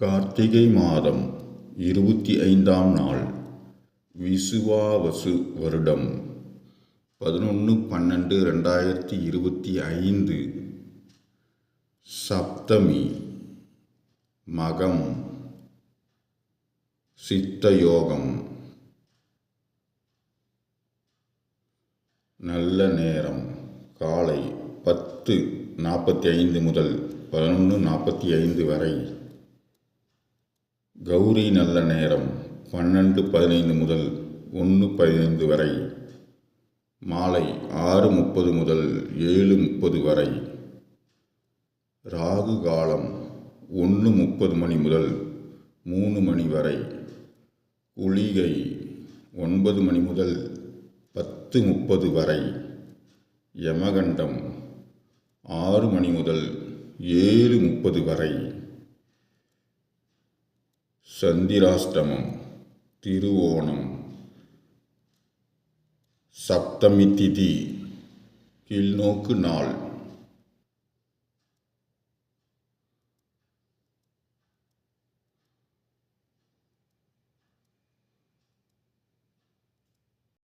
கார்த்திகை மாதம் 25ஆம் நாள், விசுவாவசு வருடம் 11/12/2025, சப்தமி, மகம், சித்தயோகம். நல்ல நேரம் காலை 10:45 முதல் 11:45 வரை. கௌரி நல்ல நேரம் 12:15 முதல் 1:15 வரை. மாலை 6:30 முதல் 7:30 வரை. ராகு காலம் 1:30 மணி முதல் 3 மணி வரை. குளிகை 9 மணி முதல் 10:30 வரை. யமகண்டம் 6 மணி முதல் 7:30 வரை. சந்திராஷ்டமம், திருவோணம். சப்தமி திதி, கீழ்நோக்கு நாள்.